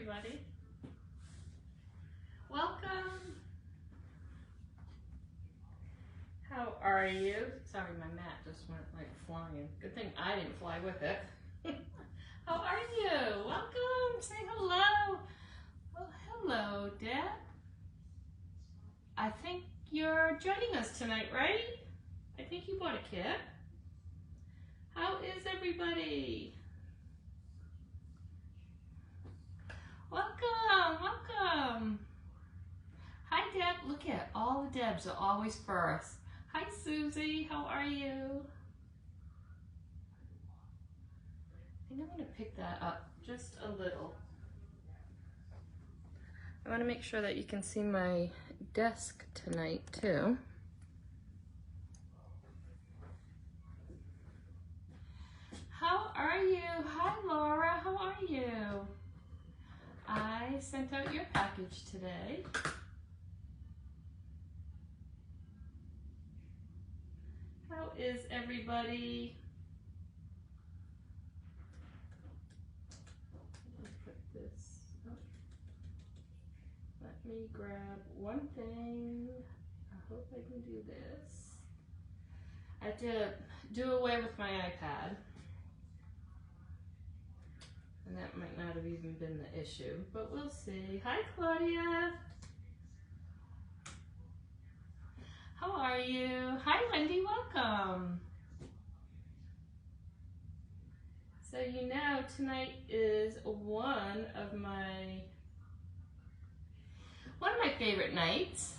everybody. Welcome. How are you? Sorry, my mat just went like flying. Good thing I didn't fly with it. How are you? Welcome. Say hello. Well, hello, Deb. I think you're joining us tonight, right? I think you bought a kit. How is everybody? Welcome, welcome. Hi, Deb. Look at all the Debs are always first. Hi, Susie. How are you? I think I'm going to pick that up just a little. I want to make sure that you can see my desk tonight, too. How are you? Hi, Laura. How are you? I sent out your package today. How is everybody? Let me put this up. Let me grab one thing. I hope I can do this. I have to do away with my iPad. And that might not have even been the issue, but we'll see. Hi, Claudia. How are you? Hi, Wendy, welcome. So you know, tonight is one of my favorite nights.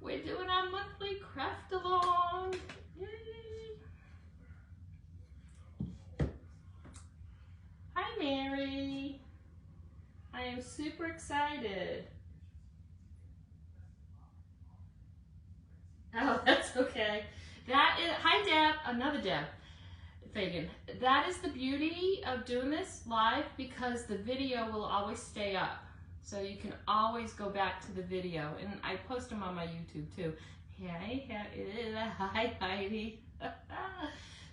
We're doing our monthly craft along. Yay. Hi, Mary. I am super excited. Oh, that's okay. That is, hi Deb, another Deb, Fagan. That is the beauty of doing this live because the video will always stay up. So you can always go back to the video. And I post them on my YouTube too. Hey, hi Heidi.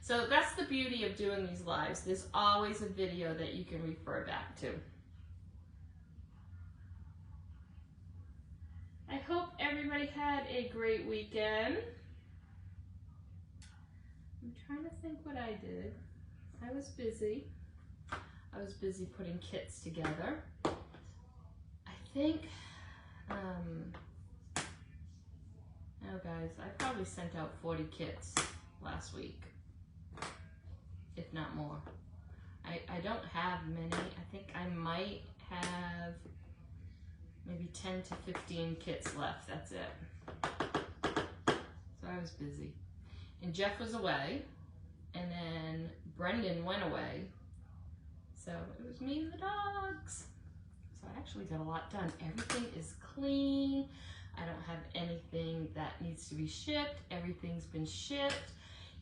So that's the beauty of doing these lives. There's always a video that you can refer back to. I hope everybody had a great weekend. I'm trying to think what I did. I was busy. I was busy putting kits together. I think, oh guys, I probably sent out 40 kits last week, if not more. I don't have many. I think I might have maybe 10 to 15 kits left, that's it. So I was busy. And Jeff was away, and then Brendan went away. So it was me and the dogs. So I actually got a lot done. Everything is clean. I don't have anything that needs to be shipped. Everything's been shipped.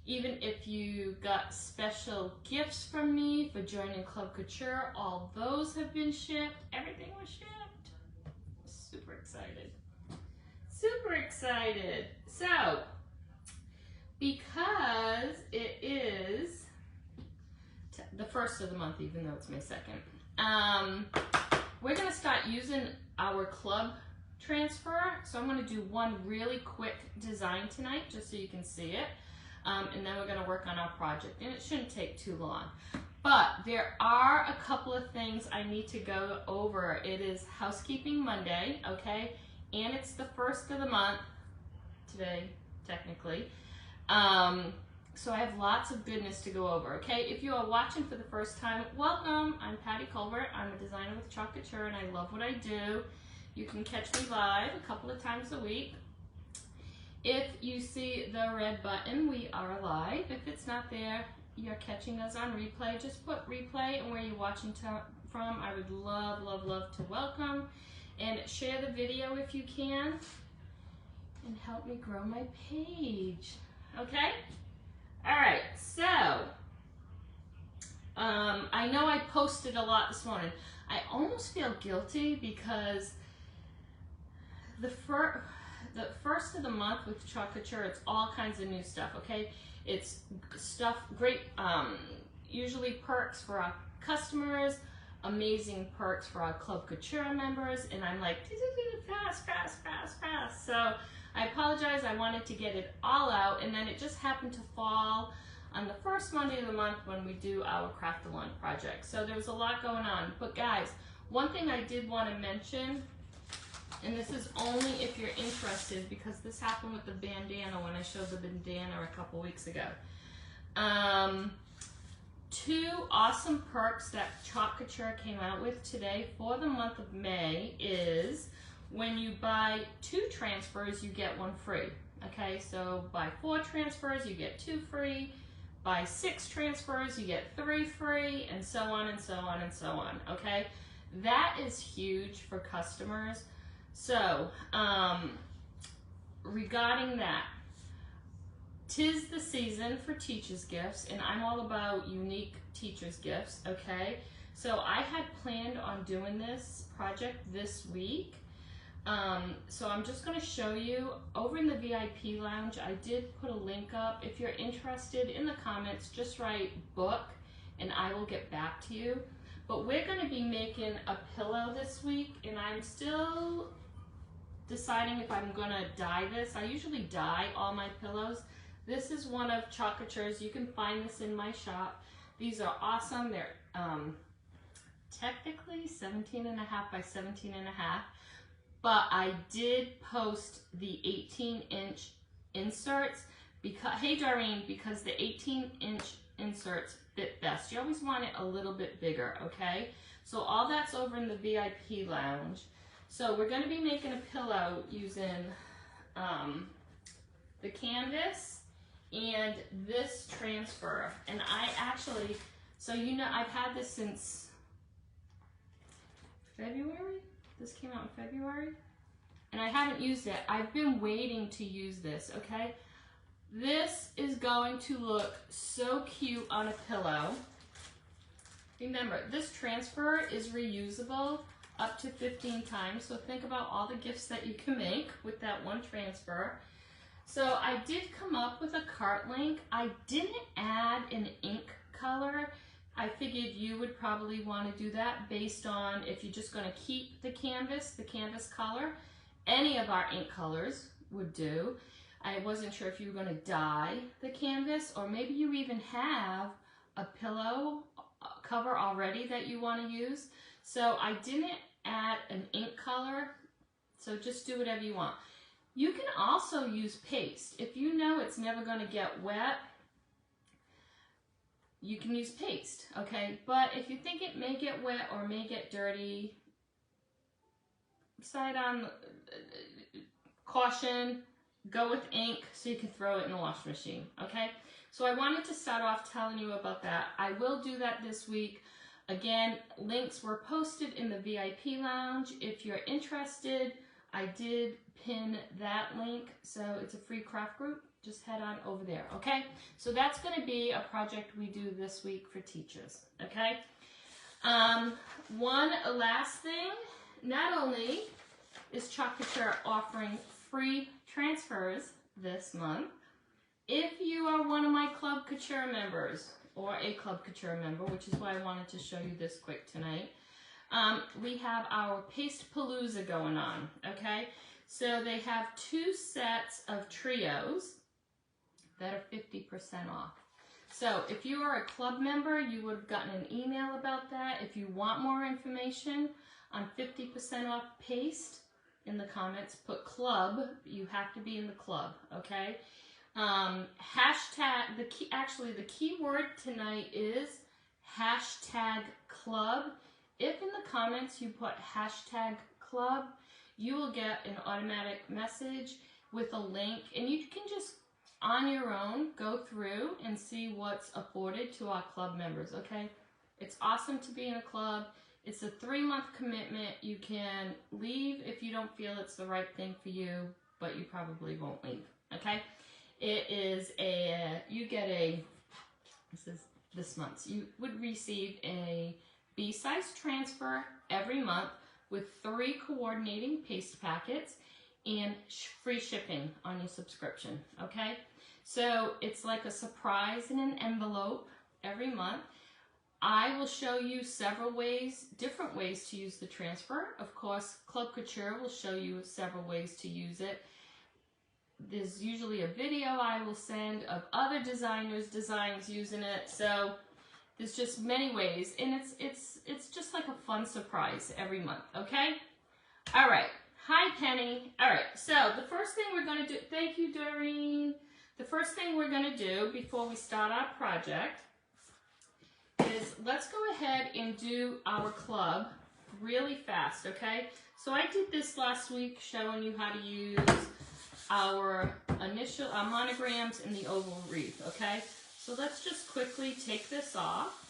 Even if you got special gifts from me for joining Club Couture, all those have been shipped. Everything was shipped. Super excited. Super excited. So, because it is the first of the month, even though it's May 2nd, we're going to start using our club transfer. So I'm going to do one really quick design tonight, just so you can see it. And then we're going to work on our project, and it shouldn't take too long. But there are a couple of things I need to go over. It is Housekeeping Monday, okay? And it's the first of the month, today, technically. So I have lots of goodness to go over, okay? If you are watching for the first time, welcome. I'm Patti Colbert. I'm a designer with Chalk Couture, and I love what I do. You can catch me live a couple of times a week. If you see the red button, we are live. If it's not there, you're catching us on replay. Just put replay and where you're watching from. I would love, love, love to welcome. And share the video if you can. And help me grow my page. Okay? All right, so I know I posted a lot this morning. I almost feel guilty because the first of the month with Chalk Couture, it's all kinds of new stuff, okay? It's stuff, great, usually perks for our customers, amazing perks for our Club Couture members, and I'm like, fast. So I apologize, I wanted to get it all out, and then it just happened to fall on the first Monday of the month when we do our Craft-A-Lung project. So there was a lot going on. But guys, one thing I did want to mention, and this is only if you're interested, because this happened with the bandana when I showed the bandana a couple weeks ago. 2 awesome perks that Chalk Couture came out with today for the month of May is when you buy 2 transfers, you get 1 free. Okay, so buy 4 transfers, you get 2 free. Buy 6 transfers, you get 3 free, and so on and so on and so on. Okay, that is huge for customers. So, regarding that, 'tis the season for teachers' gifts, and I'm all about unique teachers' gifts, okay? So I had planned on doing this project this week. So I'm just gonna show you over in the VIP lounge. I did put a link up. If you're interested, in the comments, just write book and I will get back to you. But we're gonna be making a pillow this week, and I'm still deciding if I'm gonna dye this. I usually dye all my pillows. This is one of Chalk Couture's. You can find this in my shop. These are awesome. They're technically 17.5 by 17.5, but I did post the 18-inch inserts because, hey Doreen, because the 18-inch inserts fit best. You always want it a little bit bigger, okay? So all that's over in the VIP lounge. So we're going to be making a pillow using the canvas and this transfer. And I actually, so you know, I've had this since February. This came out in February. And I haven't used it. I've been waiting to use this, okay? This is going to look so cute on a pillow. Remember, this transfer is reusable up to 15 times. So think about all the gifts that you can make with that one transfer. So I did come up with a cart link. I didn't add an ink color. I figured you would probably want to do that based on if you're just going to keep the canvas color. Any of our ink colors would do. I wasn't sure if you were going to dye the canvas, or maybe you even have a pillow cover already that you want to use. So I didn't add an ink color, so just do whatever you want. You can also use paste. If you know it's never going to get wet, you can use paste, okay? But if you think it may get wet or may get dirty, decide on caution, go with ink so you can throw it in the washing machine, okay? So I wanted to start off telling you about that. I will do that this week. Again, links were posted in the VIP lounge. If you're interested, I did pin that link, so it's a free craft group. Just head on over there, okay? So that's going to be a project we do this week for teachers, okay? One last thing, not only is Chalk Couture offering free transfers this month, if you are one of my Club Couture members, or a Club Couture member, which is why I wanted to show you this quick tonight, we have our Paste Palooza going on, okay? So they have 2 sets of trios that are 50% off. So if you are a club member, you would have gotten an email about that. If you want more information on 50% off paste, in the comments, put club. You have to be in the club, okay? Hashtag, the key word tonight is hashtag club. If in the comments you put hashtag club, you will get an automatic message with a link, and you can just on your own go through and see what's afforded to our club members, okay? It's awesome to be in a club. It's a 3-month commitment. You can leave if you don't feel it's the right thing for you, but you probably won't leave, okay? It is you get this month's, you would receive a B-size transfer every month with 3 coordinating paste packets and free shipping on your subscription, okay? So it's like a surprise in an envelope every month. I will show you several ways, different ways to use the transfer. Of course, Club Couture will show you several ways to use it. There's usually a video I will send of other designers' designs using it. So there's just many ways, and it's just like a fun surprise every month, okay? All right. Hi, Penny. All right, so the first thing we're going to do, thank you, Doreen. The first thing we're going to do before we start our project is let's go ahead and do our club really fast, okay? So I did this last week showing you how to use our monograms in the oval wreath, okay? So let's just quickly take this off.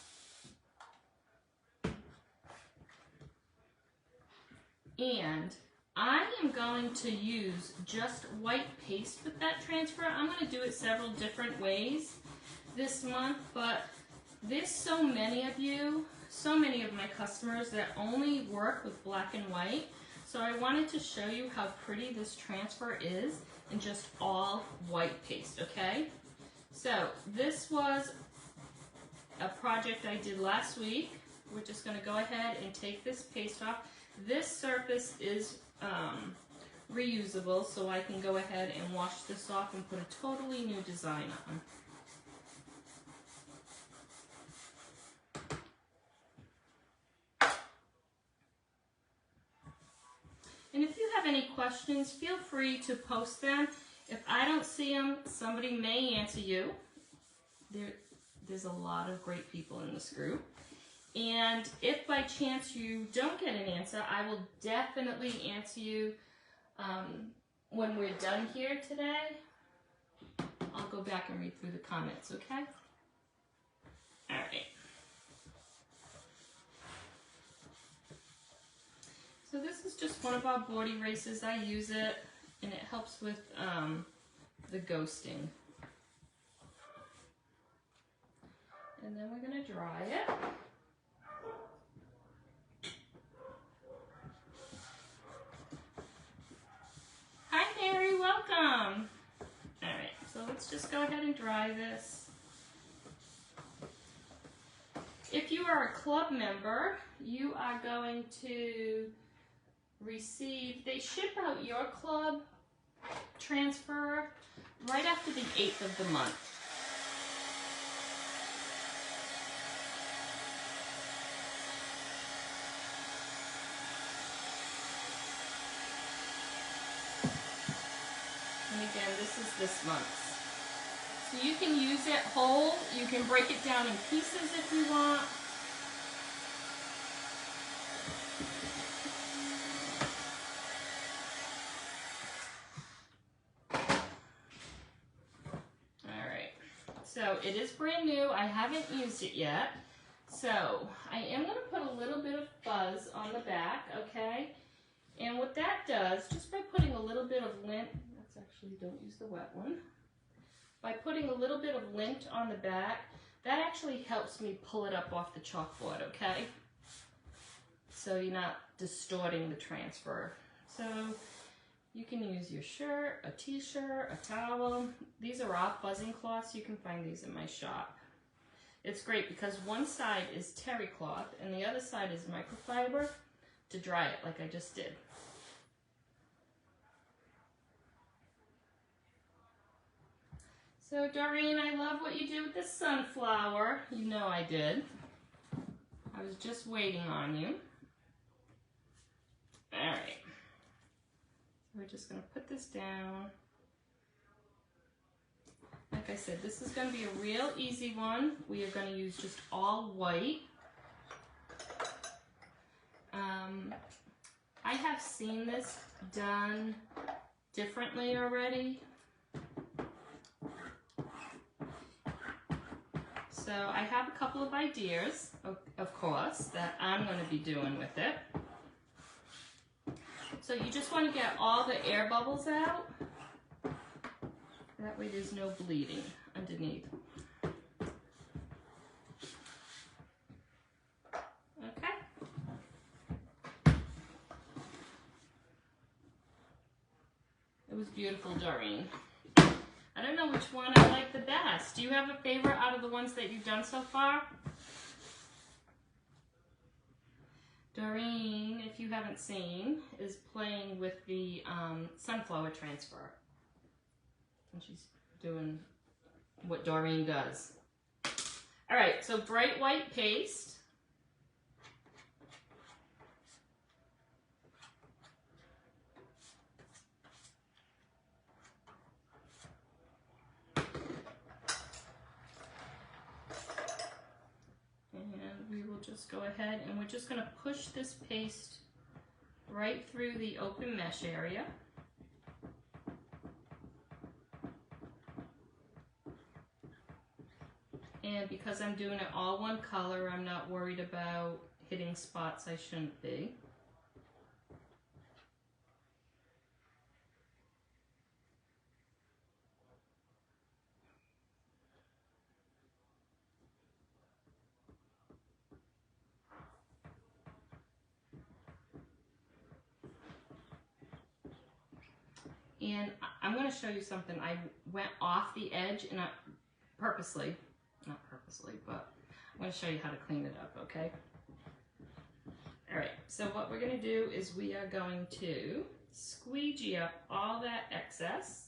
And I am going to use just white paste with that transfer. I'm going to do it several different ways this month, but there's so many of you, so many of my customers that only work with black and white. So I wanted to show you how pretty this transfer is in just all white paste, okay? So this was a project I did last week. We're just going to go ahead and take this paste off. This surface is reusable, so I can go ahead and wash this off and put a totally new design on. And if you have any questions, feel free to post them. If I don't see them, somebody may answer you. There's a lot of great people in this group. And if by chance you don't get an answer, I will definitely answer you when we're done here today. I'll go back and read through the comments, okay? All right. So this is just one of our board erasers. I use it, and it helps with the ghosting. And then we're going to dry it. Hi Mary, welcome. All right, so let's just go ahead and dry this. If you are a club member, you are going to receive, they ship out your club transfer right after the 8th of the month. And again, this is this month's. So you can use it whole, you can break it down in pieces if you want. So it is brand new. I haven't used it yet. So I am going to put a little bit of fuzz on the back, okay? And what that does, just by putting a little bit of lint, that's actually, don't use the wet one. By putting a little bit of lint on the back, that actually helps me pull it up off the chalkboard, okay? So you're not distorting the transfer. So you can use your shirt, a t-shirt, a towel. These are all fuzzing cloths. You can find these in my shop. It's great because one side is terry cloth and the other side is microfiber to dry it like I just did. So Doreen, I love what you did with the sunflower. You know I did. I was just waiting on you. All right. We're just going to put this down. Like I said, this is going to be a real easy one. We are going to use just all white. I have seen this done differently already. So I have a couple of ideas, of course, that I'm going to be doing with it. So you just want to get all the air bubbles out. That way there's no bleeding underneath. Okay. It was beautiful, Doreen. I don't know which one I like the best. Do you have a favorite out of the ones that you've done so far? you haven't seen, is playing with the sunflower transfer. And she's doing what Doreen does. All right, so bright white paste. We will just go ahead and we're just going to push this paste right through the open mesh area. And because I'm doing it all one color, I'm not worried about hitting spots I shouldn't be. And I'm going to show you something. I went off the edge and I purposely, not purposely, but I'm going to show you how to clean it up, okay? All right, so what we're going to do is we are going to squeegee up all that excess.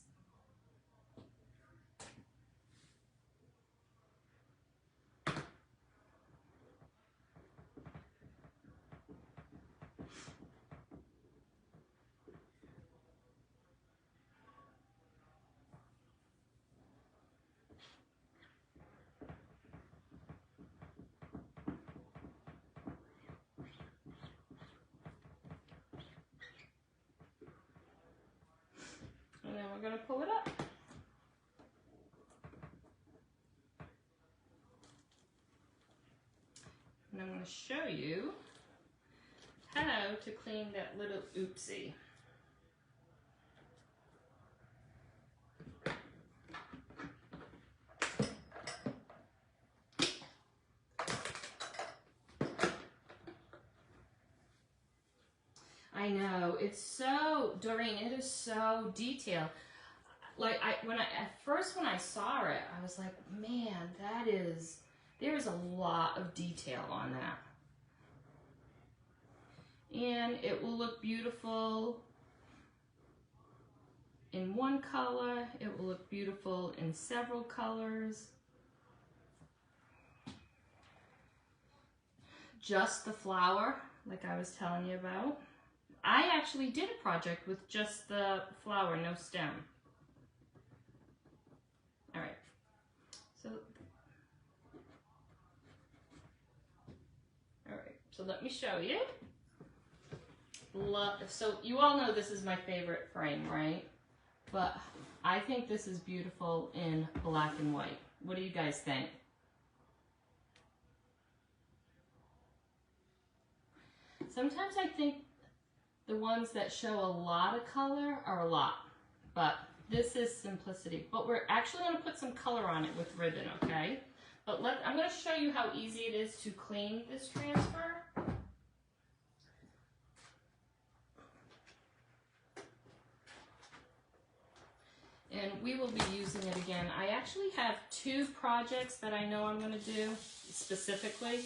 And then we're going to pull it up. And I'm going to show you how to clean that little oopsie. I know, it's so, Doreen, it is so detailed. Like, at first when I saw it, I was like, man, there's a lot of detail on that. And it will look beautiful in one color. It will look beautiful in several colors. Just the flower, like I was telling you about. I actually did a project with just the flower, no stem. All right, so let me show you. So you all know this is my favorite frame, right? But I think this is beautiful in black and white. What do you guys think? Sometimes I think the ones that show a lot of color are a lot, but this is simplicity. But we're actually going to put some color on it with ribbon, okay? But I'm going to show you how easy it is to clean this transfer. And we will be using it again. I actually have 2 projects that I know I'm going to do specifically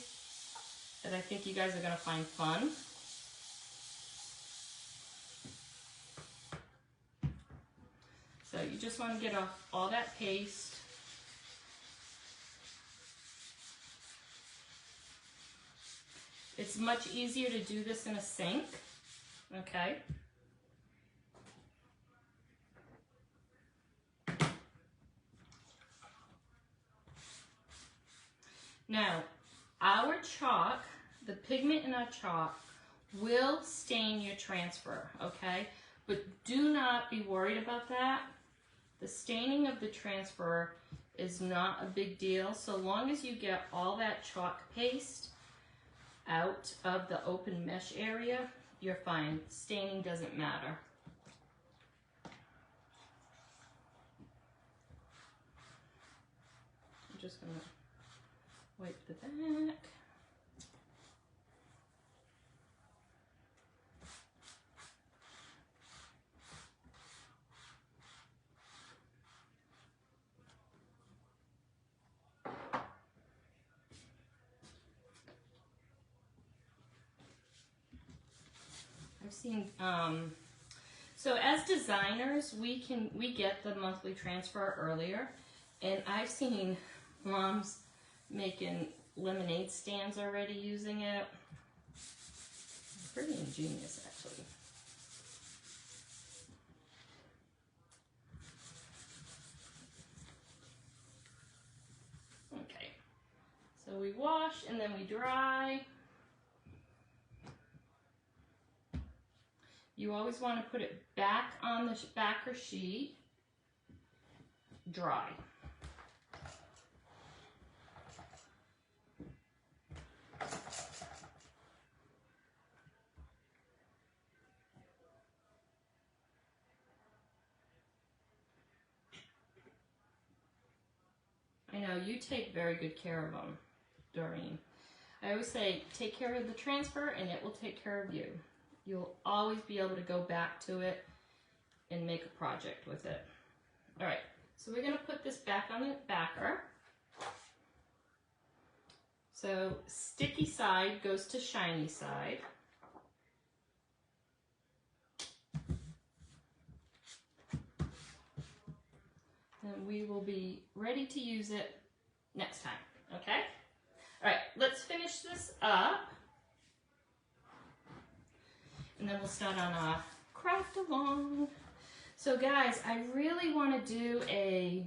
that I think you guys are going to find fun. So you just want to get off all that paste. It's much easier to do this in a sink, okay? Now, our chalk, the pigment in our chalk, will stain your transfer, okay? But do not be worried about that. The staining of the transfer is not a big deal, so long as you get all that chalk paste out of the open mesh area, you're fine. Staining doesn't matter. I'm just gonna wipe the back. seen, so as designers, we get the monthly transfer earlier, and I've seen moms making lemonade stands already using it. Pretty ingenious, actually. Okay, so we wash and then we dry. You always want to put it back on the backer sheet, dry. I know you take very good care of them, Doreen. I always say, take care of the transfer and it will take care of you. You'll always be able to go back to it and make a project with it. All right, so we're gonna put this back on the backer. So sticky side goes to shiny side. And we will be ready to use it next time, okay? All right, let's finish this up. And then we'll start on our craft along. So guys, I really want to do a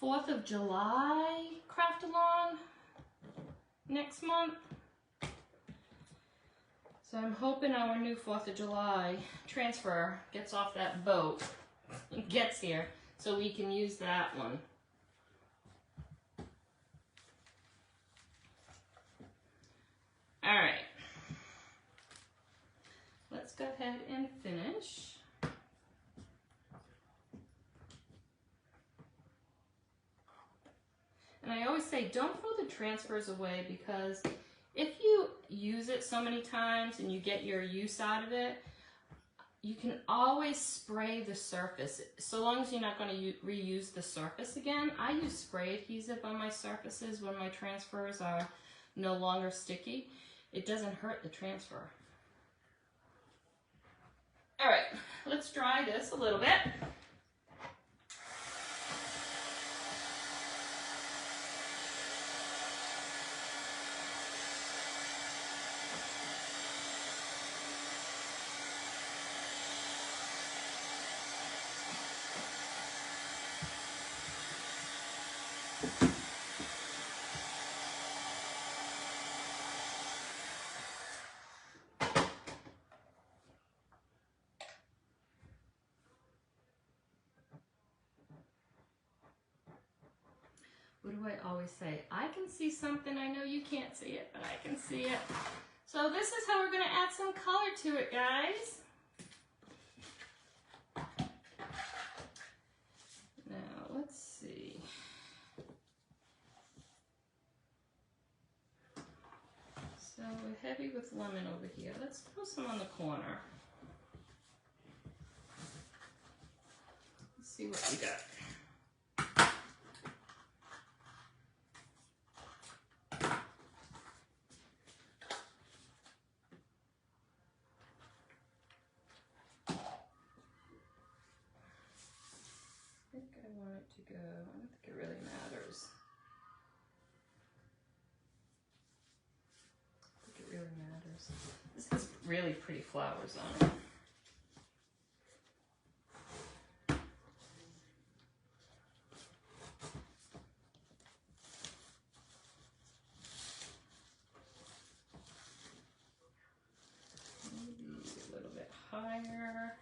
4th of July craft along next month. So I'm hoping our new 4th of July transfer gets off that boat and gets here so we can use that one. All right. Let's go ahead and finish. And I always say, don't throw the transfers away, because if you use it so many times and you get your use out of it, you can always spray the surface. So long as you're not going to reuse the surface again. I use spray adhesive on my surfaces when my transfers are no longer sticky. It doesn't hurt the transfer. All right, let's dry this a little bit. What do I always say? I can see something. I know you can't see it, but I can see it. So this is how we're going to add some color to it, guys. Now, let's see. So we're heavy with lemon over here. Let's throw some on the corner. Let's see what we got. I don't think it really matters. I think it really matters. This has really pretty flowers on it. Maybe a little bit higher.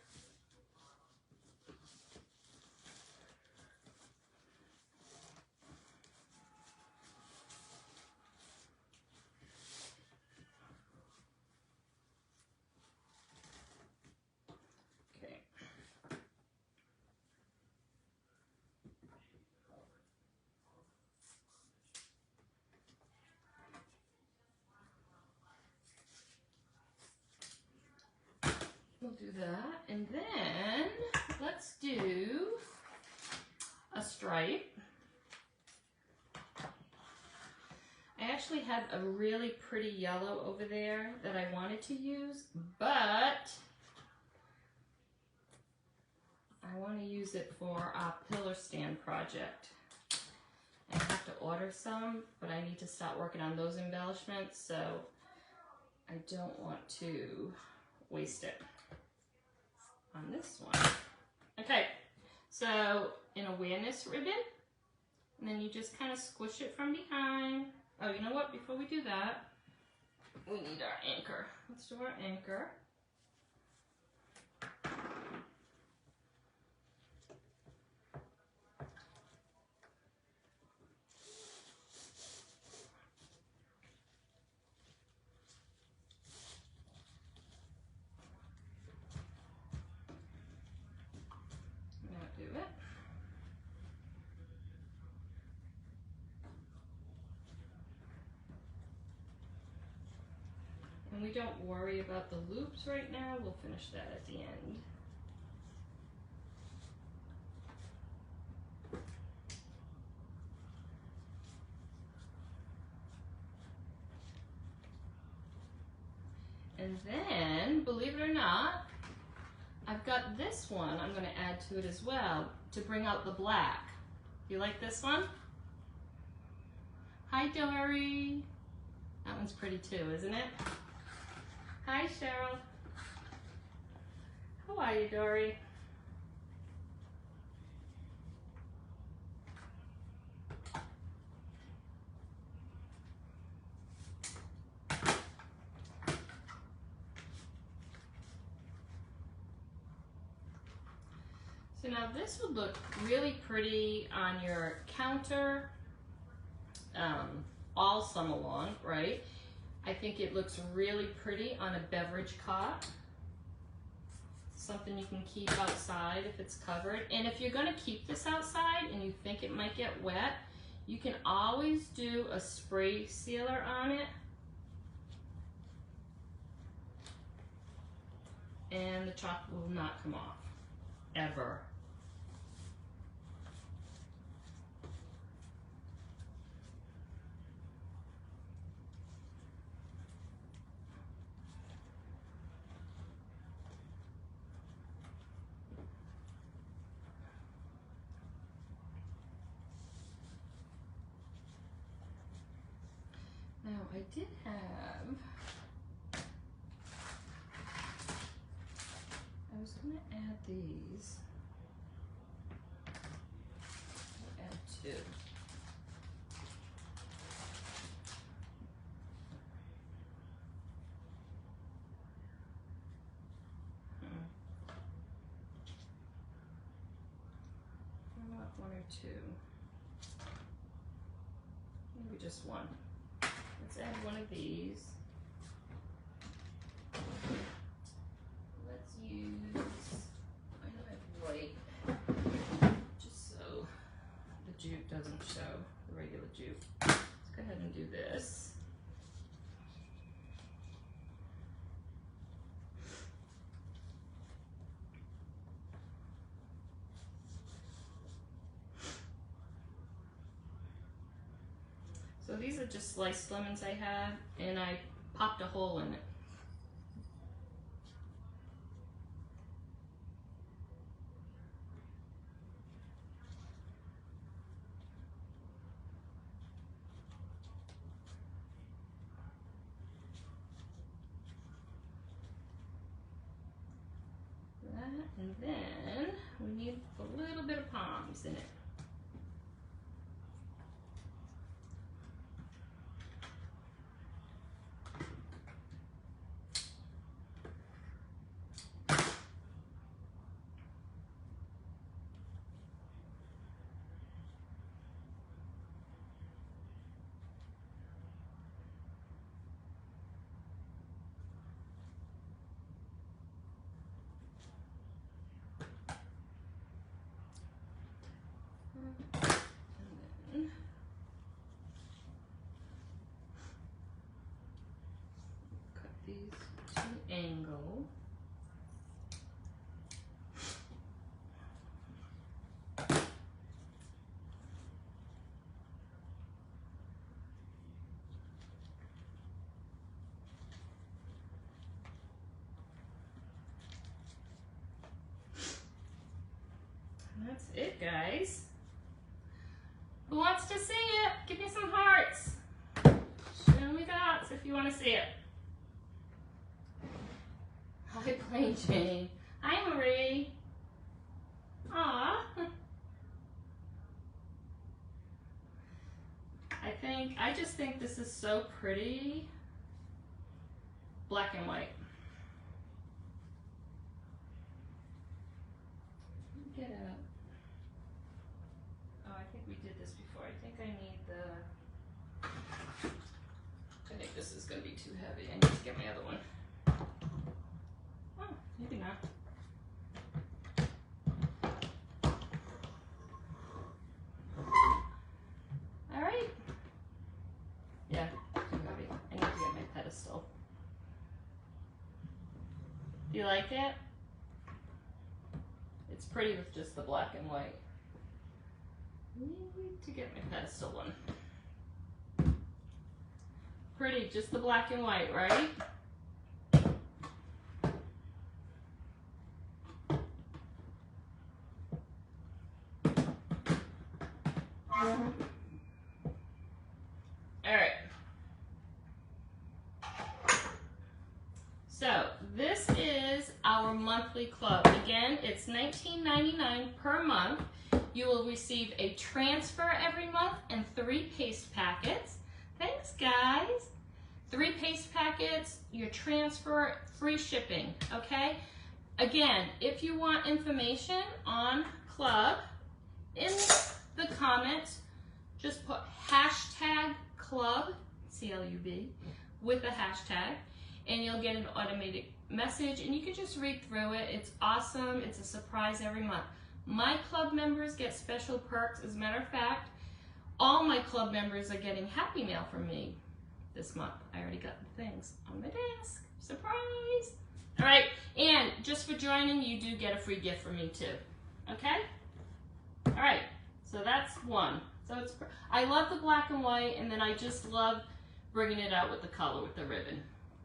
We'll do that, and then let's do a stripe. I actually had a really pretty yellow over there that I wanted to use, but I want to use it for our pillar stand project. I have to order some, but I need to start working on those embellishments, so I don't want to waste it on this one. Okay, so an awareness ribbon, and then you just kind of squish it from behind. Oh, you know what? Before we do that, we need our anchor. Let's do our anchor. Do it. And we don't worry about the loops right now. We'll finish that at the end. And then, believe it or not, I've got this one I'm going to add to it as well to bring out the black. You like this one? Hi, Dory. That one's pretty too, isn't it? Hi, Cheryl. How are you, Dory? So now this would look really pretty on your counter all summer long, right? I think it looks really pretty on a beverage cart. Something you can keep outside if it's covered. And if you're gonna keep this outside and you think it might get wet, you can always do a spray sealer on it. And the chocolate will not come off, ever. Now I did have, I was going to add these. I'll add two. I want one or two. Maybe just one. Let's add one of these. Let's use, I don't have white, just so the jute doesn't show, the regular jute. Let's go ahead and do this. So these are just sliced lemons I had, and I popped a hole in it. That, and then we need a little bit of palms in it. These to angle. That's it, guys. Who wants to see it? Give me some hearts. Show me the hearts if you want to see it. Hi, Plain Jane. Hi, Marie. Aw. I just think this is so pretty. Black and white. Get out. Oh, I think we did this before. I think I need the... I think this is going to be too heavy. I need to get my other one. Oh, maybe not. All right. Yeah, too heavy. I need to get my pedestal. Do you like it? It's pretty with just the black and white. I need to get my pedestal one. Pretty, just the black and white, right? All right. So this is our monthly club. Again, it's $19.99 per month. You will receive a transfer every month and 3 paste packets. Thanks, guys. 3 paste packets, your transfer, free shipping, okay? Again, if you want information on club, in the comments, just put hashtag club, C-L-U-B, with a hashtag, and you'll get an automated message, and you can just read through it. It's awesome. It's a surprise every month. My club members get special perks. As a matter of fact, all my club members are getting Happy Mail from me this month. I already got the things on my desk. Surprise! All right, and just for joining, you do get a free gift from me too. Okay? All right, so that's one. So it's, I love the black and white, and then I just love bringing it out with the color with the ribbon.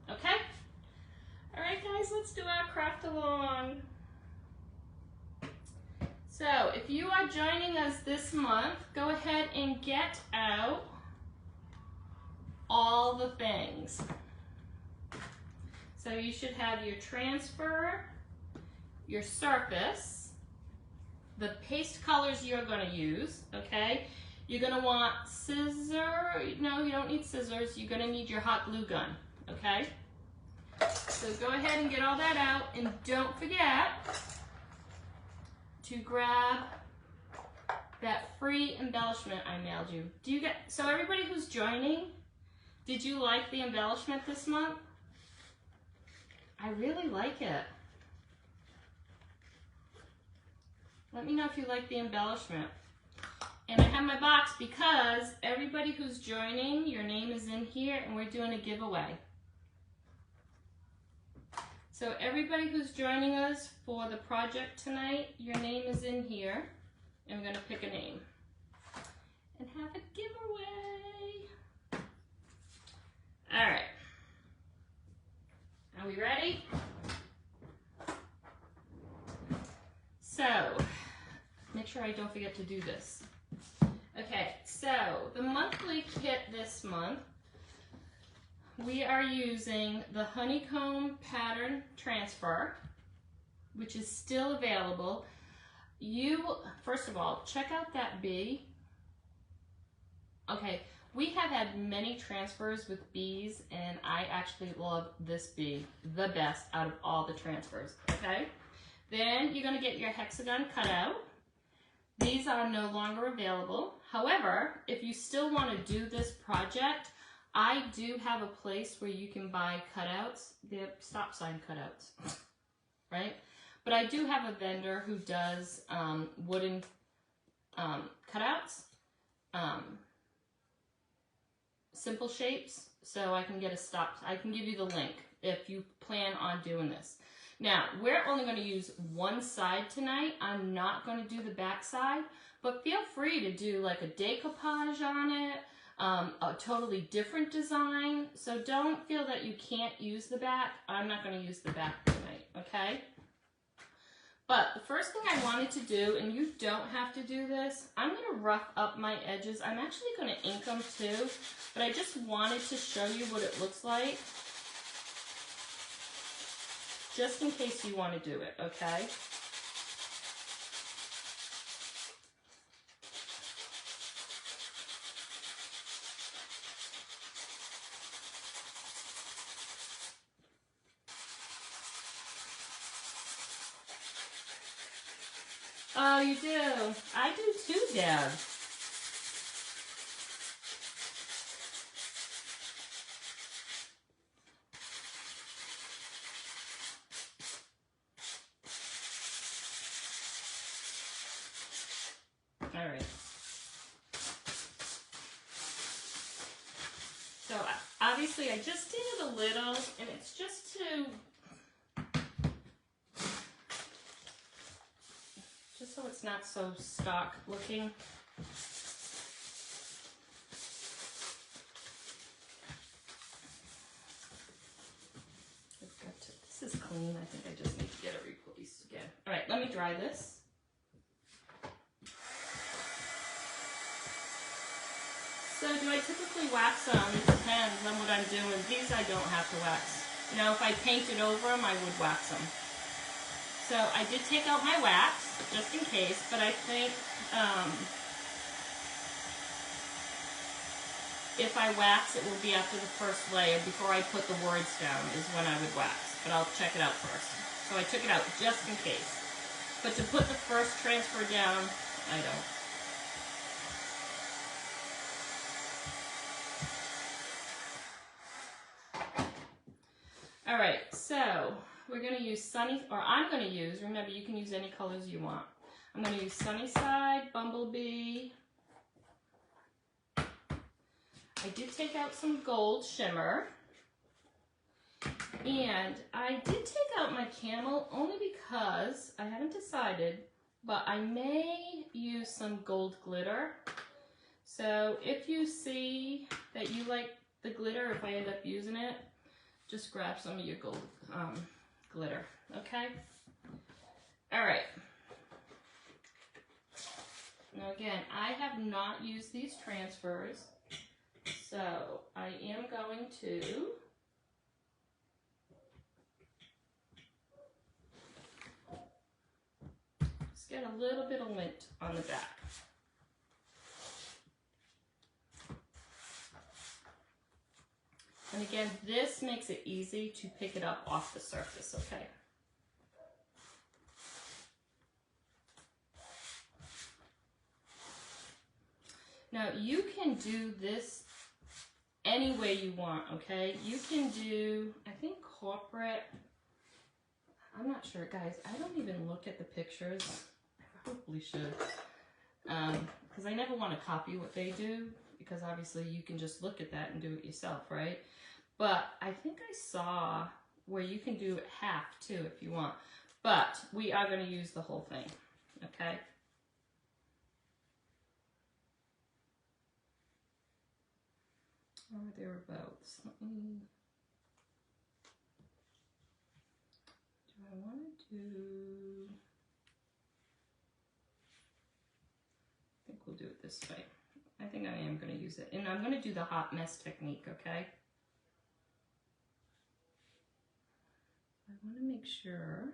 Okay? All right, guys, let's do our craft along. So if you are joining us this month, go ahead and get out all the things. So you should have your transfer, your surface, the paste colors you're going to use, okay? You're going to want scissors. No, you don't need scissors. You're going to need your hot glue gun, okay? So go ahead and get all that out, and don't forget to grab that free embellishment I mailed you. Do you get, so everybody who's joining, did you like the embellishment this month? I really like it. Let me know if you like the embellishment. And I have my box because everybody who's joining, your name is in here, and we're doing a giveaway. So everybody who's joining us for the project tonight, your name is in here, and we're going to pick a name and have a giveaway. All right. Are we ready? So, make sure I don't forget to do this. Okay, so the monthly kit this month, we are using the Honeycomb pattern transfer, which is still available. First of all, check out that bee. Okay, we have had many transfers with bees, and I actually love this bee the best out of all the transfers, okay? Then you're gonna get your hexagon cutout. These are no longer available. However, if you still wanna do this project, I do have a place where you can buy cutouts. They're stop sign cutouts, right? But I do have a vendor who does wooden cutouts, simple shapes. So I can get a stop. I can give you the link if you plan on doing this. Now, we're only going to use one side tonight. I'm not going to do the back side, but feel free to do like a decoupage on it. A totally different design. So don't feel that you can't use the back. I'm not going to use the back tonight, okay? But the first thing I wanted to do, and you don't have to do this, I'm going to rough up my edges. I'm actually going to ink them too, but I just wanted to show you what it looks like, just in case you want to do it, okay? Oh, you do? I do too, Deb. All right. So obviously I just did it a little, and it's just so it's not so stock looking. This is clean. I think I just need to get it replaced again. All right, let me dry this. So do I typically wax them? It depends on what I'm doing. These I don't have to wax. You know, if I painted over them, I would wax them. So I did take out my wax, just in case, but I think if I wax, it will be after the first layer, before I put the words down, is when I would wax. But I'll check it out first. So I took it out just in case. But to put the first transfer down, I don't. All right, so we're going to use Sunny, or I'm going to use, remember you can use any colors you want. I'm going to use Sunnyside, Bumblebee. I did take out some gold shimmer. And I did take out my camel only because I haven't decided, but I may use some gold glitter. So if you see that you like the glitter, if I end up using it, just grab some of your gold glitter, okay? All right. Now again, I have not used these transfers, so I am going to just get a little bit of lint on the back. And again, this makes it easy to pick it up off the surface, okay? Now, you can do this any way you want, okay? You can do, I think, corporate. I'm not sure, guys. I don't even look at the pictures. I probably should. Because I never want to copy what they do, because obviously you can just look at that and do it yourself, right? But I think I saw where you can do it half too if you want. But we are going to use the whole thing, okay? Or thereabouts. Let me, do I want to do, I think we'll do it this way. I think I am going to use it. And I'm going to do the hot mess technique, okay? I want to make sure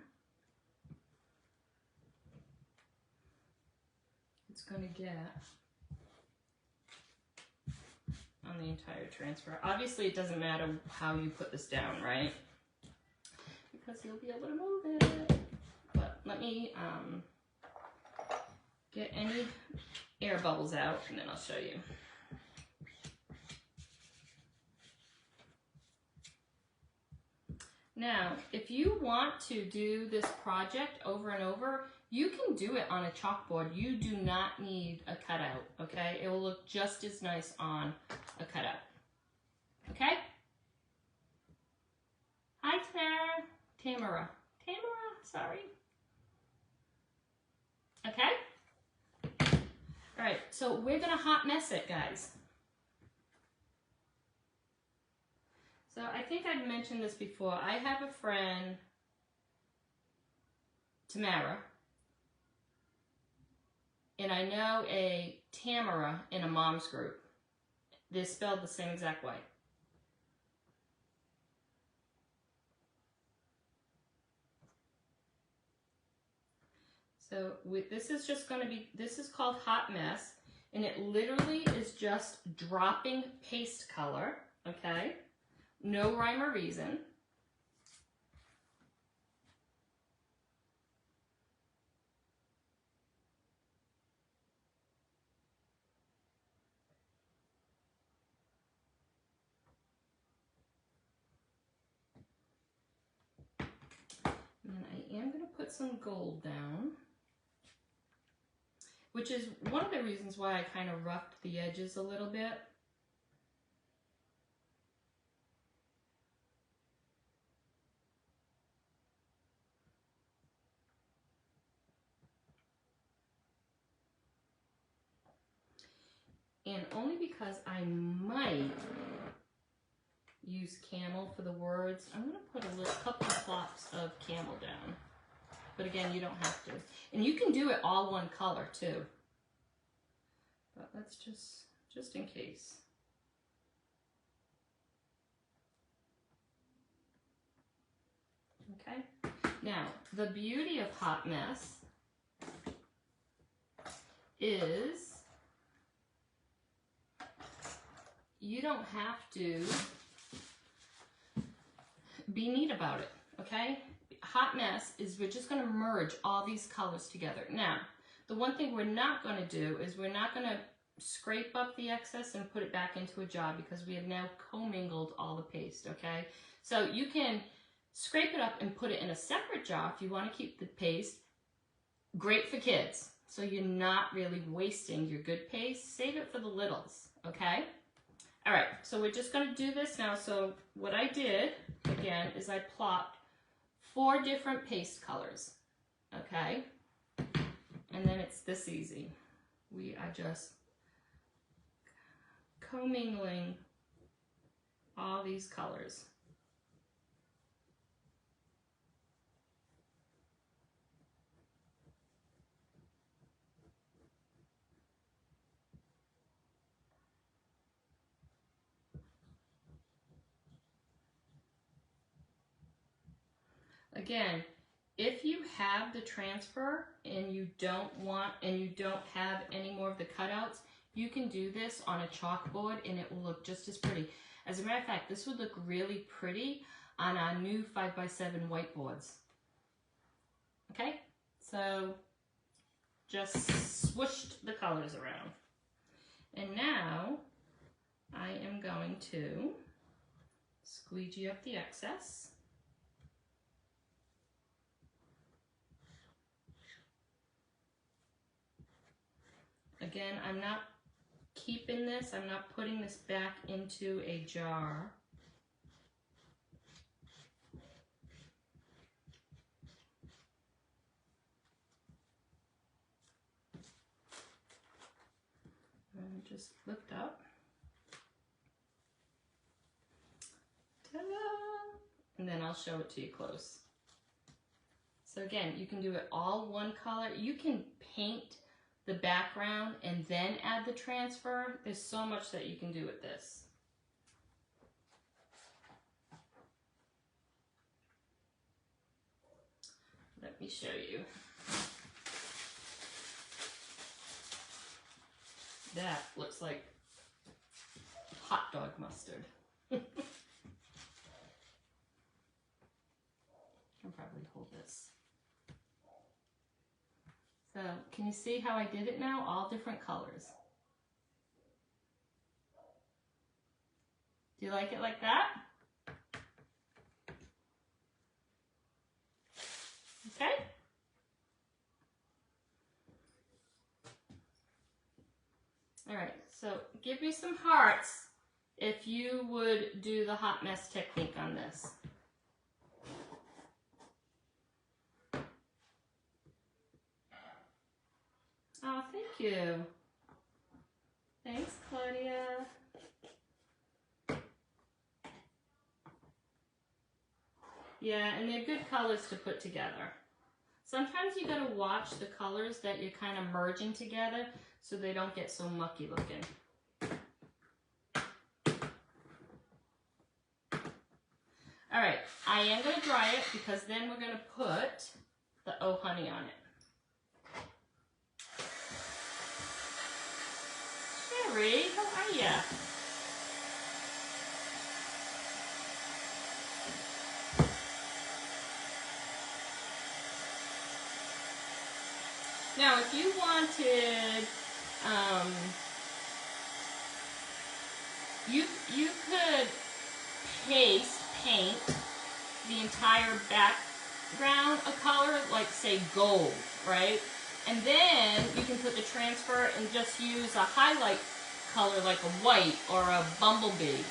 it's going to get on the entire transfer. Obviously, it doesn't matter how you put this down, right? Because you'll be able to move it. But let me get any air bubbles out, and then I'll show you. Now, if you want to do this project over and over, you can do it on a chalkboard. You do not need a cutout, okay? It will look just as nice on a cutout, okay? Hi, Tamara, sorry. Okay? All right, so we're gonna hot mess it, guys. So I think I've mentioned this before. I have a friend, Tamara, and I know a Tamara in a mom's group. They're spelled the same exact way. So this is just going to be, this is called Hot Mess, and it literally is just dropping paste color, okay? No rhyme or reason. And then I am going to put some gold down, which is one of the reasons why I kind of roughed the edges a little bit. And only because I might use camel for the words, I'm going to put a couple of plops of camel down. But again, you don't have to. And you can do it all one color too. But let's just in case. Okay. Now, the beauty of Hot Mess is you don't have to be neat about it, okay? Hot Mess is we're just going to merge all these colors together. Now, the one thing we're not going to do is we're not going to scrape up the excess and put it back into a jar because we have now commingled all the paste, okay? So you can scrape it up and put it in a separate jar if you want to keep the paste. Great for kids. So you're not really wasting your good paste. Save it for the littles, okay? All right, so we're just going to do this now. So what I did, again, is I plopped 4 different paste colors, okay? And then it's this easy. We are just commingling all these colors. Again, if you have the transfer and you don't have any more of the cutouts, you can do this on a chalkboard and it will look just as pretty. As a matter of fact, this would look really pretty on our new 5x7 whiteboards. Okay, so just swooshed the colors around. And now I am going to squeegee up the excess. Again, I'm not keeping this, I'm not putting this back into a jar. And just lift up. Ta-da! And then I'll show it to you close. So again, you can do it all one color. You can paint the background and then add the transfer. There's so much that you can do with this. Let me show you. That looks like hot dog mustard. I can probably hold this. So, can you see how I did it now? All different colors. Do you like it like that? Okay? All right, so give me some hearts if you would do the hot mess technique on this. Oh, thank you. Thanks, Claudia. Yeah, and they're good colors to put together. Sometimes you gotta watch the colors that you're kind of merging together so they don't get so mucky looking. All right, I am gonna dry it because then we're gonna put the Oh Honey on it. Sherry, how are ya? Now, if you wanted, you could paint the entire background a color, like say gold, right? And then you can put the transfer and just use a highlight color like a white or a bumblebee.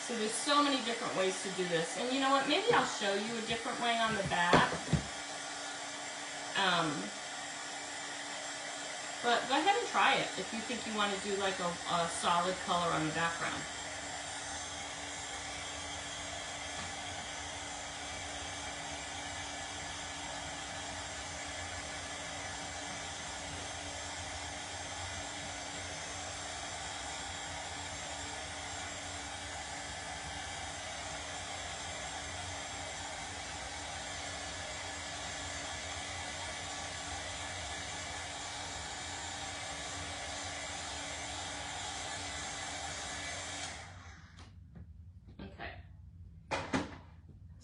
So there's so many different ways to do this. And you know what, maybe I'll show you a different way on the back. But go ahead and try it if you think you want to do like a solid color on the background.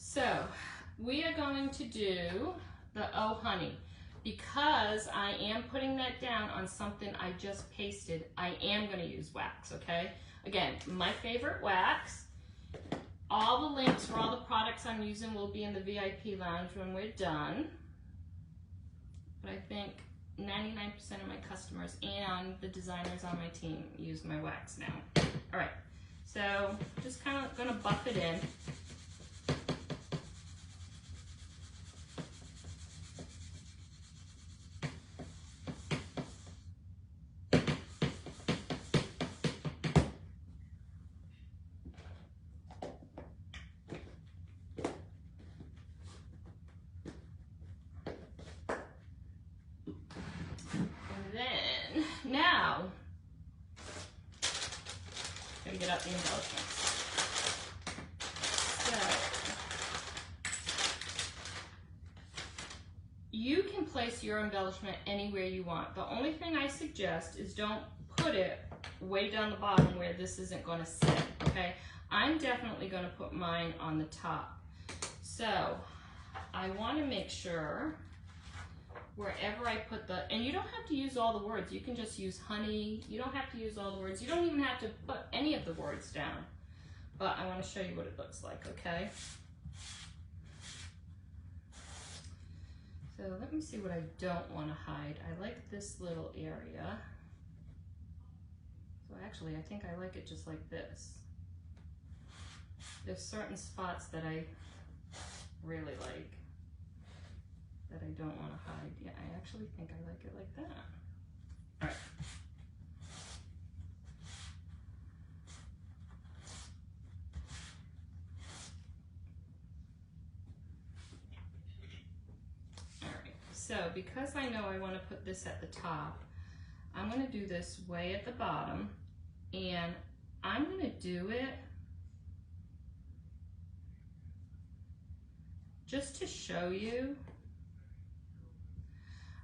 So we are going to do the Oh Honey. Because I am putting that down on something I just pasted, I am going to use wax, okay? Again, my favorite wax. All the links for all the products I'm using will be in the VIP lounge when we're done. But I think 99% of my customers and the designers on my team use my wax now. All right, so just kind of going to buff it in. Now, gotta get out the embellishments. So, you can place your embellishment anywhere you want. The only thing I suggest is don't put it way down the bottom where this isn't gonna sit, okay? I'm definitely gonna put mine on the top. So, I wanna make sure wherever I put the, and you don't have to use all the words, you can just use honey, you don't have to use all the words, you don't even have to put any of the words down, but I want to show you what it looks like, okay? So let me see what I don't want to hide. I like this little area, so actually I think I like it just like this. There's certain spots that I really like that I don't want to hide. Yeah, I actually think I like it like that. All right. All right, so because I know I want to put this at the top, I'm going to do this way at the bottom, and I'm going to do it just to show you.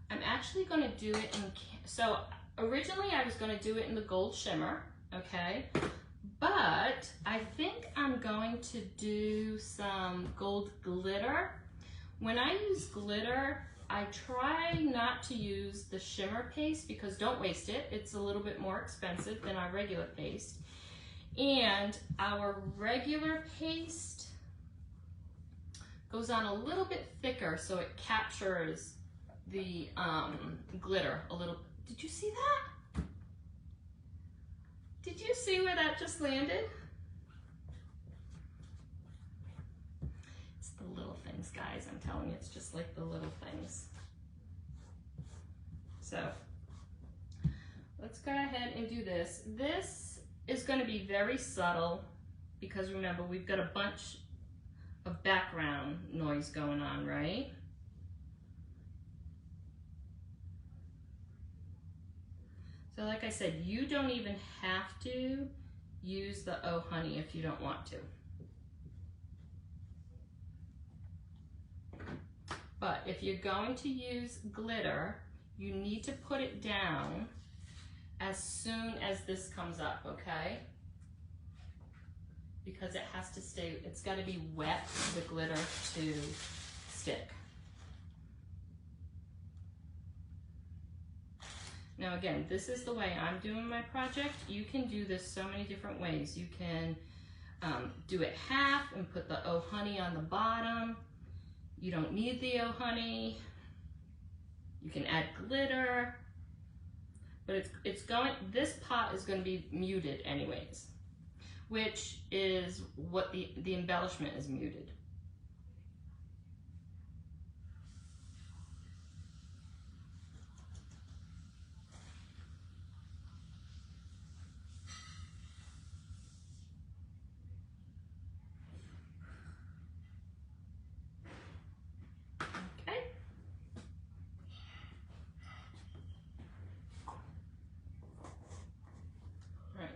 I'm actually going to do it in, so originally I was going to do it in the gold shimmer, okay? But I think I'm going to do some gold glitter. When I use glitter, I try not to use the shimmer paste because don't waste it. It's a little bit more expensive than our regular paste. And our regular paste goes on a little bit thicker so it captures the glitter a little. Did you see that? Did you see where that just landed? It's the little things, guys. I'm telling you, it's just like the little things. So let's go ahead and do this. This is going to be very subtle because remember, we've got a bunch of background noise going on, right? So like I said, you don't even have to use the Oh Honey if you don't want to. But if you're going to use glitter, you need to put it down as soon as this comes up, okay? Because it has to stay, it's got to be wet for the glitter to stick. Now again, this is the way I'm doing my project. You can do this so many different ways. You can do it half and put the Oh Honey on the bottom. You don't need the Oh Honey. You can add glitter, but this pot is going to be muted anyways, which is what the embellishment is muted.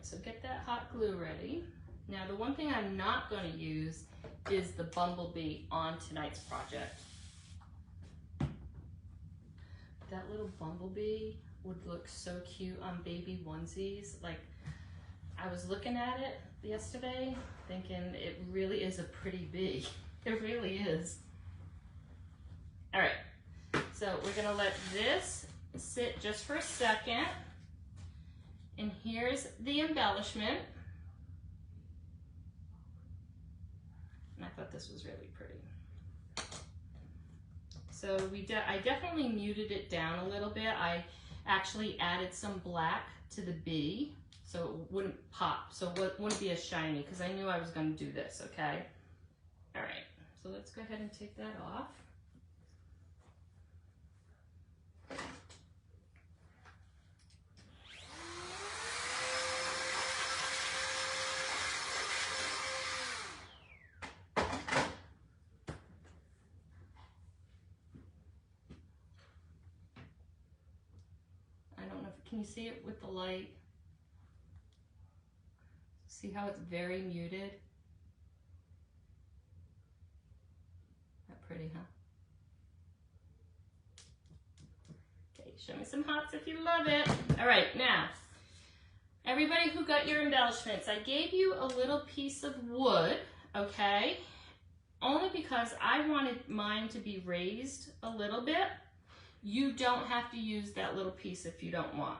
So get that hot glue ready. Now the one thing I'm not going to use is the bumblebee on tonight's project. That little bumblebee would look so cute on baby onesies. Like, I was looking at it yesterday thinking it really is a pretty bee. It really is. All right, so we're gonna let this sit just for a second. And here's the embellishment. And I thought this was really pretty. So I definitely muted it down a little bit. I actually added some black to the bee so it wouldn't pop, so it wouldn't be as shiny, because I knew I was going to do this, okay? All right, so let's go ahead and take that off. Can you see it with the light? See how it's very muted? Not pretty, huh? Okay, show me some hearts if you love it. All right, now, everybody who got your embellishments, I gave you a little piece of wood, okay? Only because I wanted mine to be raised a little bit. You don't have to use that little piece if you don't want.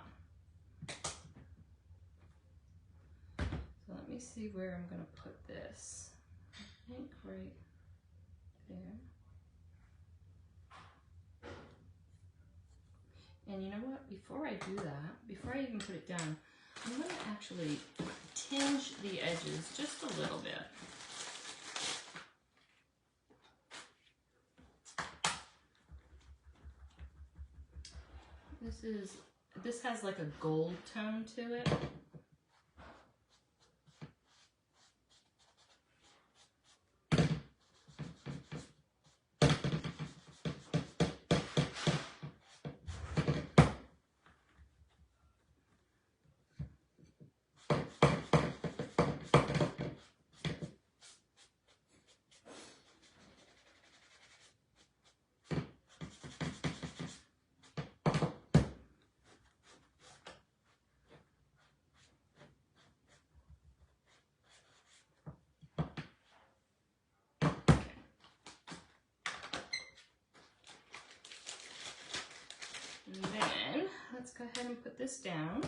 So let me see where I'm going to put this. I think right there. And you know what? Before I do that, before I even put it down, I'm going to actually tinge the edges just a little bit. This has like a gold tone to it. And then let's go ahead and put this down.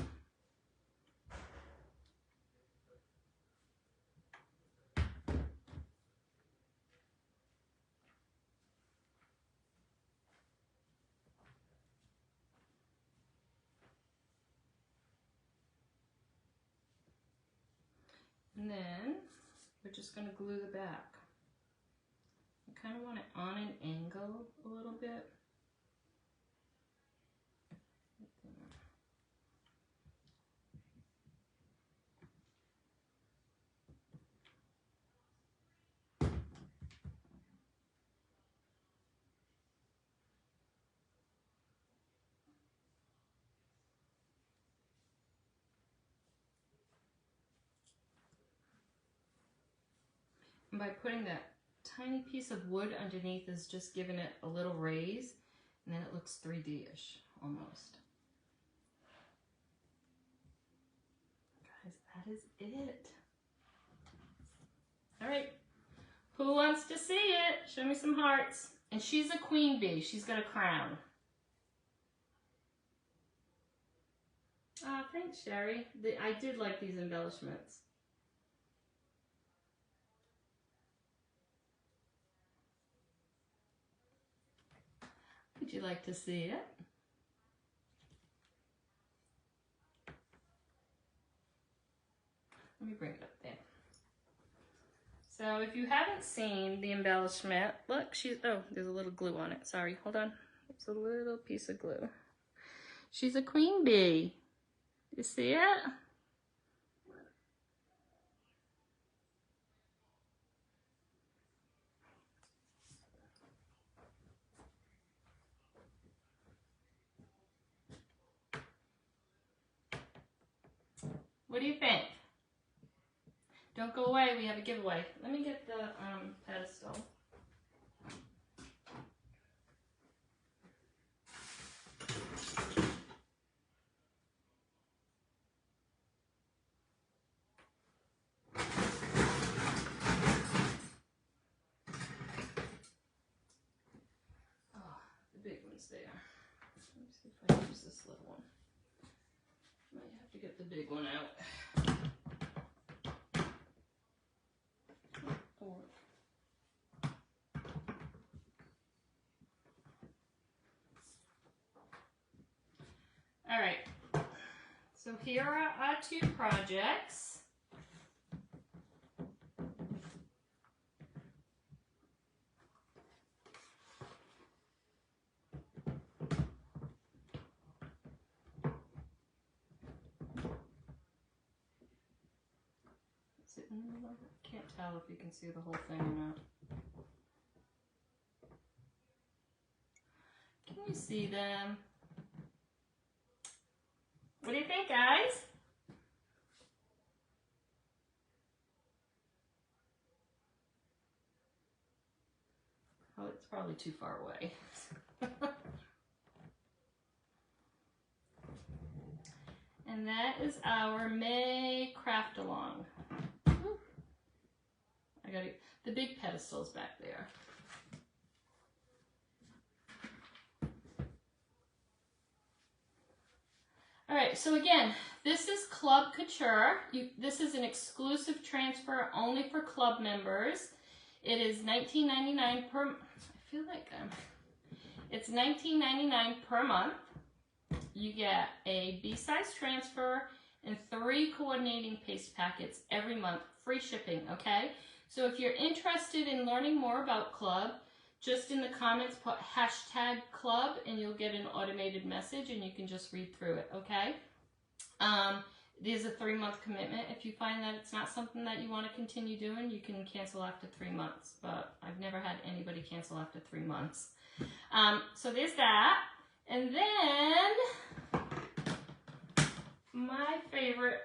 And then we're just going to glue the back. I kind of want it on an angle a little bit. And by putting that tiny piece of wood underneath is just giving it a little raise, and then it looks 3D-ish almost. Guys, that is it. All right, who wants to see it? Show me some hearts. And she's a queen bee. She's got a crown. Ah, thanks, Sherry. I did like these embellishments. Would you like to see it? Let me bring it up there. So if you haven't seen the embellishment, look, oh, there's a little glue on it. Sorry, hold on. It's a little piece of glue. She's a queen bee. You see it? What do you think? Don't go away, we have a giveaway. Let me get the pedestal. Oh, the big one's there. Let me see if I use this little one. Might have to get the big one out. All right, so here are our two projects. Is it in the middle? I can't tell if you can see the whole thing or not. Can you see them? What do you think, guys? Oh, it's probably too far away. And that is our May craft along. I got the big pedestals back there. All right, so again, this is Club Couture. This is an exclusive transfer only for club members. It is $19.99 per, I feel like it's $19.99 per month. You get a B-size transfer and 3 coordinating paste packets every month, free shipping, okay? So if you're interested in learning more about Club, just in the comments put #club and you'll get an automated message and you can just read through it, okay? It is a 3-month commitment. If you find that it's not something that you want to continue doing, you can cancel after 3 months, but I've never had anybody cancel after 3 months. So there's that. And then my favorite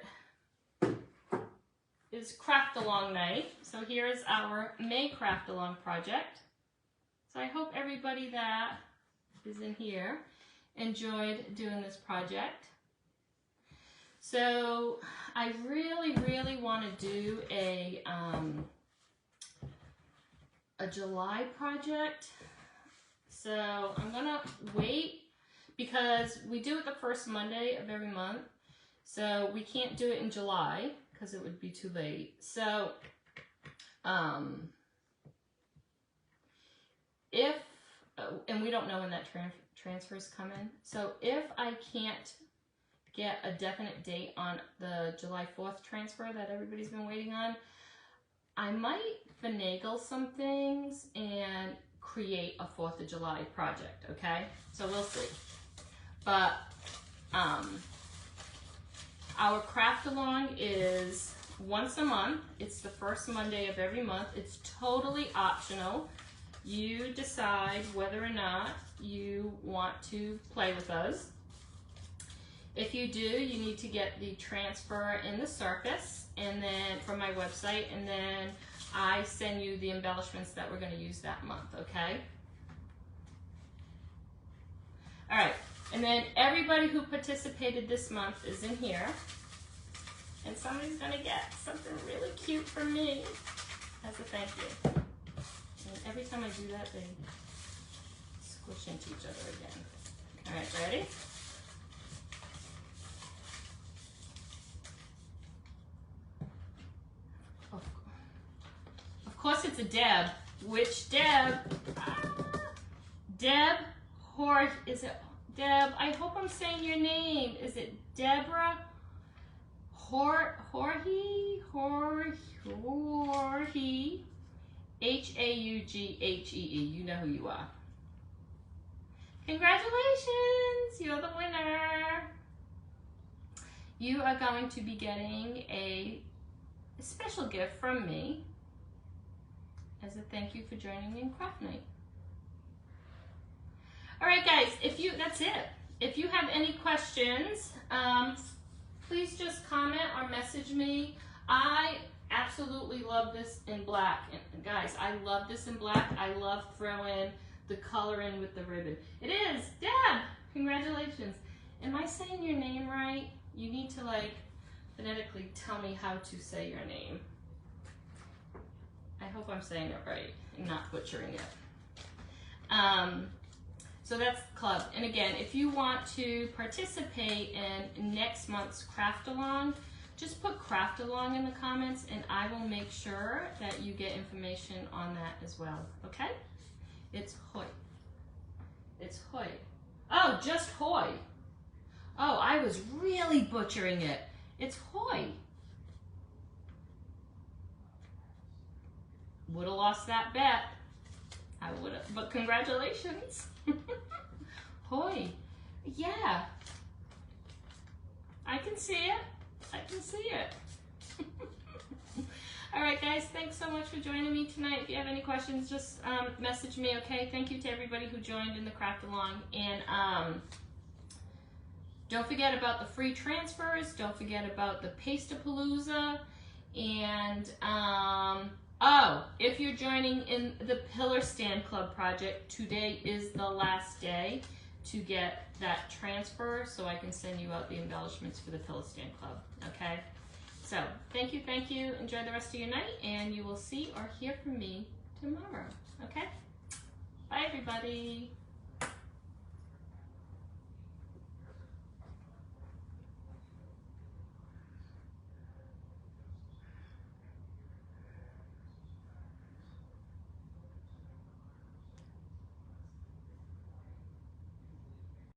is Craft Along Night. So here is our May Craft Along project. So I hope everybody that is in here enjoyed doing this project. So I really want to do a July project. So I'm gonna wait because we do it the first Monday of every month. So we can't do it in July because it would be too late. So if, and we don't know when that transfers come in. So if I can't get a definite date on the July 4th transfer that everybody's been waiting on, I might finagle some things and create a 4th of July project, okay? So we'll see. But our craft along is once a month. It's the first Monday of every month. It's totally optional. You decide whether or not you want to play with us. If you do, you need to get the transfer in the circus and then from my website, and then I I send you the embellishments that we're going to use that month, okay? All right, and then everybody who participated this month is in here. And somebody's gonna get something really cute from me as a thank you. And every time I do that, they squish into each other again. All right, ready? Of course it's a Deb. Which Deb? Deb is it Deb? I hope I'm saying your name. Is it Deborah? Jorge, H-A-U-G-H-E-E. You know who you are. Congratulations, you're the winner. You are going to be getting a special gift from me as a thank you for joining me in craft night. All right, guys, that's it. If you have any questions, please just comment or message me. I absolutely love this in black. And guys, I love this in black. I love throwing the color in with the ribbon. It is, Deb, congratulations. Am I saying your name right? You need to phonetically tell me how to say your name. I hope I'm saying it right and not butchering it. So that's the club. And again, if you want to participate in next month's craft along, just put craft along in the comments and I will make sure that you get information on that as well, okay? It's Hoy. It's Hoy. Oh, just Hoy. Oh, I was really butchering it. It's Hoy. Would have lost that bet. I would have, but congratulations. Hoy. Yeah. I can see it. I can see it. All right, guys, thanks so much for joining me tonight. If you have any questions, just message me, okay? Thank you to everybody who joined in the craft along. And don't forget about the free transfers. Don't forget about the Pastapalooza. And oh, if you're joining in the Pillar Stand Club project, today is the last day to get that transfer so I can send you out the embellishments for the Pillar Stand Club, okay? So, thank you, enjoy the rest of your night, and you will see or hear from me tomorrow, okay? Bye, everybody.